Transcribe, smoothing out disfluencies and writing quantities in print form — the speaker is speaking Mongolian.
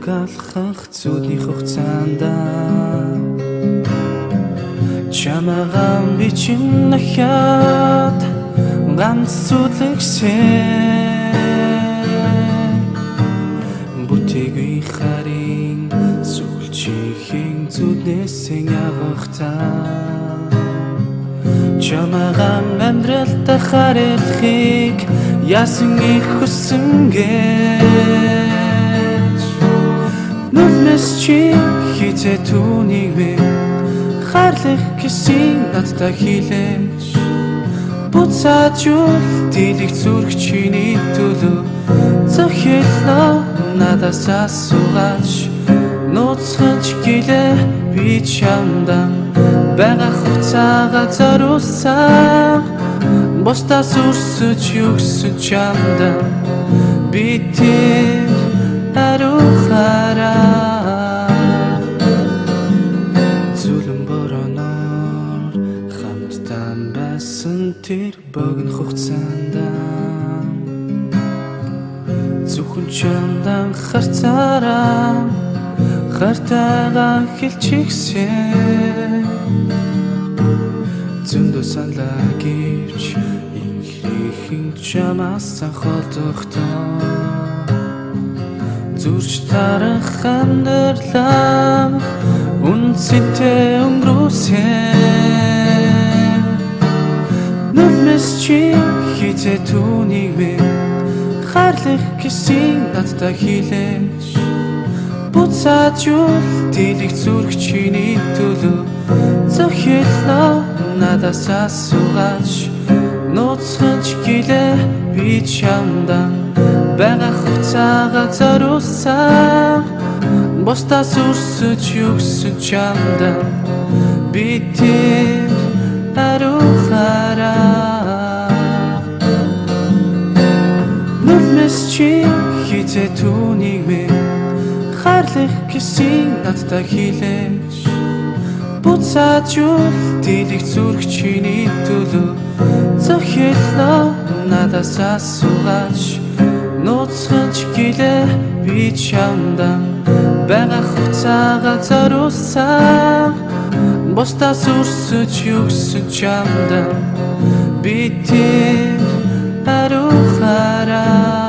алхах зүудний хугацаанд чамайгаа би чинь дахиад ганц зүлэгсэн бүтээгүй харин сүлжихийн зүднээсээ явахтаа чамайгаа амьдралдаа харилцахыг яасан их хүссэн гэж нүднээс чи хизээ түүнийг минь харлах гэсэн надтай хэлээч буцаад юу дийлэх зүрх чиний төлөө зохиолоо надаас асуугач нууцхан гэлээ би чамдан бага хугацаагаа зориулсан бусдаас өрсөж өгсөн чамдан би тэр аруухаараа зүлэн бороноор хамтдаа байсан тэр богино хугацаанд зөвхөн чамдан харцаараа хартайгаа хэлчихсэн зөндөө саналаа гівч инхрийн чамаас холдохдоо зүрч тарах амьдралаа үнцэнтэй өнгөрөөсөн нүднээс чи хизээ түүнийг минь харлах гэсэн надтай хэлээч буцаад юу дийлэх зүрх чиний төлөө зохиолоо надаас асуугач нууцхан гэлээ би чамдан бага хугацаагаа зориулсан бусдаас өрсөж өгсөн чамдан би тэр аруухаараа нүднээс чи хизээ түүнийг минь харлах гэсэн надтай хэлээч буцаад юу дийлэх зүрх чиний төлөө зохиолоо надаас асуугач нууцхан гэлээ би чамдан бага хугацаагаа зориулсан бусдаас өрсөж өгсөн чамдан би тэр аруухаараа